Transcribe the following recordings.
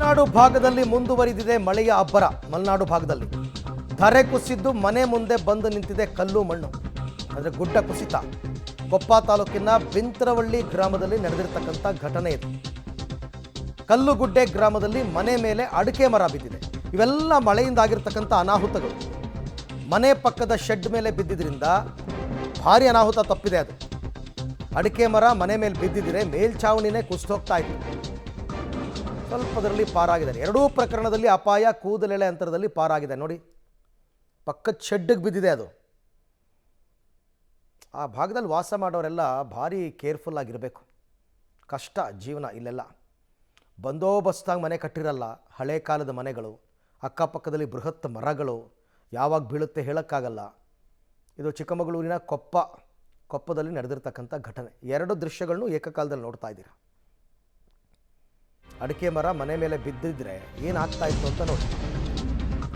ಮಲೆನಾಡು ಭಾಗದಲ್ಲಿ ಮುಂದುವರಿದಿದೆ ಮಳೆಯ ಅಬ್ಬರ. ಮಲೆನಾಡು ಭಾಗದಲ್ಲಿ ಧರೆ ಕುಸಿದ್ದು ಮನೆ ಮುಂದೆ ಬಂದು ನಿಂತಿದೆ ಕಲ್ಲು ಮಣ್ಣು. ಅಂದರೆ ಗುಡ್ಡ ಕುಸಿತ. ಕೊಪ್ಪ ತಾಲೂಕಿನ ಬಿಂತ್ರವಳ್ಳಿ ಗ್ರಾಮದಲ್ಲಿ ನಡೆದಿರತಕ್ಕಂಥ ಘಟನೆ ಇದು. ಕಲ್ಲುಗುಡ್ಡೆ ಗ್ರಾಮದಲ್ಲಿ ಮನೆ ಮೇಲೆ ಅಡಿಕೆ ಮರ ಬಿದ್ದಿದೆ. ಇವೆಲ್ಲ ಮಳೆಯಿಂದ ಆಗಿರ್ತಕ್ಕಂಥ ಅನಾಹುತಗಳು. ಮನೆ ಪಕ್ಕದ ಶೆಡ್ ಮೇಲೆ ಬಿದ್ದಿದ್ರಿಂದ ಭಾರಿ ಅನಾಹುತ ತಪ್ಪಿದೆ. ಅದು ಅಡಿಕೆ ಮರ ಮನೆ ಮೇಲೆ ಬಿದ್ದಿದ್ರೆ ಮೇಲ್ಛಾವಣಿನೇ ಕುಸಿದು ಹೋಗ್ತಾ ಇತ್ತು. ಸ್ವಲ್ಪದರಲ್ಲಿ ಪಾರಾಗಿದ್ದಾರೆ. ಎರಡೂ ಪ್ರಕರಣದಲ್ಲಿ ಅಪಾಯ ಕೂದಲೆಳೆ ಅಂತರದಲ್ಲಿ ಪಾರಾಗಿದೆ. ನೋಡಿ, ಪಕ್ಕದ ಶೆಡ್ಗೆ ಬಿದ್ದಿದೆ ಅದು. ಆ ಭಾಗದಲ್ಲಿ ವಾಸ ಮಾಡೋರೆಲ್ಲ ಭಾರಿ ಕೇರ್ಫುಲ್ ಆಗಿರಬೇಕು. ಕಷ್ಟ ಜೀವನ ಇಲ್ಲೆಲ್ಲ. ಬಂದೋಬಸ್ತಾಗಿ ಮನೆ ಕಟ್ಟಿರಲ್ಲ. ಹಳೆ ಕಾಲದ ಮನೆಗಳು, ಅಕ್ಕಪಕ್ಕದಲ್ಲಿ ಬೃಹತ್ ಮರಗಳು, ಯಾವಾಗ ಬೀಳುತ್ತೆ ಹೇಳೋಕ್ಕಾಗಲ್ಲ. ಇದು ಚಿಕ್ಕಮಗಳೂರಿನ ಕೊಪ್ಪದಲ್ಲಿ ನಡೆದಿರ್ತಕ್ಕಂಥ ಘಟನೆ. ಎರಡು ದೃಶ್ಯಗಳನ್ನು ಏಕಕಾಲದಲ್ಲಿ ನೋಡ್ತಾ ಇದ್ದೀರಾ. ಅಡಿಕೆ ಮರ ಮನೆ ಮೇಲೆ ಬಿದ್ದಿದ್ರೆ ಏನಾಗ್ತಾ ಇತ್ತು ಅಂತ ನೋಡಿ.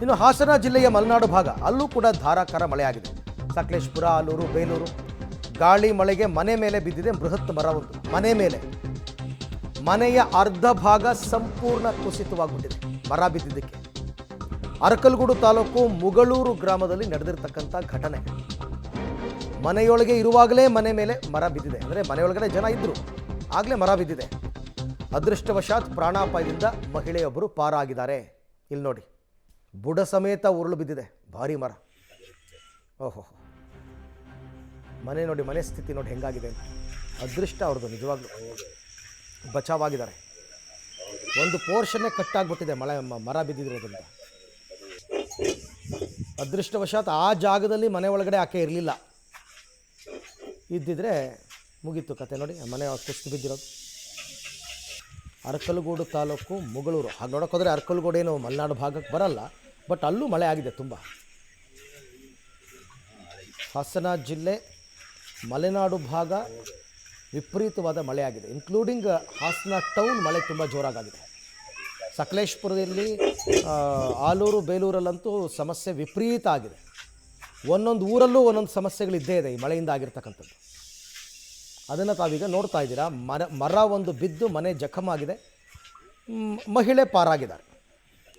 ಇನ್ನು ಹಾಸನ ಜಿಲ್ಲೆಯ ಮಲೆನಾಡು ಭಾಗ, ಅಲ್ಲೂ ಕೂಡ ಧಾರಾಕಾರ ಮಳೆಯಾಗಿದೆ. ಸಕಲೇಶಪುರ, ಆಲೂರು, ಬೇಲೂರು ಗಾಳಿ ಮಳೆಗೆ ಮನೆ ಮೇಲೆ ಬಿದ್ದಿದೆ ಬೃಹತ್ ಮರ ಒಂದು. ಮನೆ ಮೇಲೆ ಮನೆಯ ಅರ್ಧ ಭಾಗ ಸಂಪೂರ್ಣ ಕುಸಿತವಾಗ್ಬಿಟ್ಟಿದೆ ಮರ ಬಿದ್ದಿದ್ದಕ್ಕೆ. ಅರಕಲಗೂಡು ತಾಲೂಕು ಮುಗಳೂರು ಗ್ರಾಮದಲ್ಲಿ ನಡೆದಿರ್ತಕ್ಕಂಥ ಘಟನೆ. ಮನೆಯೊಳಗೆ ಇರುವಾಗಲೇ ಮನೆ ಮೇಲೆ ಮರ ಬಿದ್ದಿದೆ. ಅಂದರೆ ಮನೆಯೊಳಗಡೆ ಜನ ಇದ್ದರು, ಆಗಲೇ ಮರ ಬಿದ್ದಿದೆ. ಅದೃಷ್ಟವಶಾತ್ ಪ್ರಾಣಾಪಾಯದಿಂದ ಮಹಿಳೆಯೊಬ್ಬರು ಪಾರಾಗಿದ್ದಾರೆ. ಇಲ್ಲಿ ನೋಡಿ, ಬುಡ ಸಮೇತ ಉರುಳು ಬಿದ್ದಿದೆ ಭಾರಿ ಮರ. ಓಹೋ, ಮನೆ ನೋಡಿ, ಮನೆ ಸ್ಥಿತಿ ನೋಡಿ ಹೆಂಗಾಗಿದೆ ಅಂತ. ಅದೃಷ್ಟ ಅವ್ರದ್ದು, ನಿಜವಾಗ್ಲೂ ಬಚಾವಾಗಿದ್ದಾರೆ. ಒಂದು ಪೋರ್ಷನ್ನೇ ಕಟ್ಟಾಗ್ಬಿಟ್ಟಿದೆ ಮರ ಬಿದ್ದಿರೋದ್ರಿಂದ. ಅದೃಷ್ಟವಶಾತ್ ಆ ಜಾಗದಲ್ಲಿ ಮನೆ ಒಳಗಡೆ ಆಕೆ ಇರಲಿಲ್ಲ. ಇದ್ದಿದ್ರೆ ಮುಗೀತು ಕತೆ. ನೋಡಿ, ಮನೆ ಕುಸಿದು ಬಿದ್ದಿರೋದು. ಅರಕಲಗೂಡು ತಾಲೂಕು ಮುಗಳೂರು. ಹಾಗೆ ನೋಡೋಕ್ಕೋದ್ರೆ ಅರಕಲಗೂಡು ಏನು ಮಲೆನಾಡು ಭಾಗಕ್ಕೆ ಬರಲ್ಲ, ಬಟ್ ಅಲ್ಲೂ ಮಳೆ ಆಗಿದೆ ತುಂಬ. ಹಾಸನ ಜಿಲ್ಲೆ ಮಲೆನಾಡು ಭಾಗ ವಿಪರೀತವಾದ ಮಳೆ ಆಗಿದೆ. ಇನ್ಕ್ಲೂಡಿಂಗ್ ಹಾಸನ ಟೌನ್ ಮಳೆ ತುಂಬ ಜೋರಾಗಿದೆ. ಸಕಲೇಶಪುರದಲ್ಲಿ, ಆಲೂರು, ಬೇಲೂರಲ್ಲಂತೂ ಸಮಸ್ಯೆ ವಿಪರೀತ ಆಗಿದೆ. ಒಂದೊಂದು ಊರಲ್ಲೂ ಒಂದೊಂದು ಸಮಸ್ಯೆಗಳಿದ್ದೇ ಇದೆ ಈ ಮಳೆಯಿಂದ ಆಗಿರ್ತಕ್ಕಂಥದ್ದು. ಅದನ್ನು ತಾವೀಗ ನೋಡ್ತಾ ಇದ್ದೀರಾ. ಮರ ಒಂದು ಬಿದ್ದು ಮನೆ ಜಖಮಾಗಿದೆ, ಮಹಿಳೆ ಪಾರಾಗಿದ್ದಾರೆ.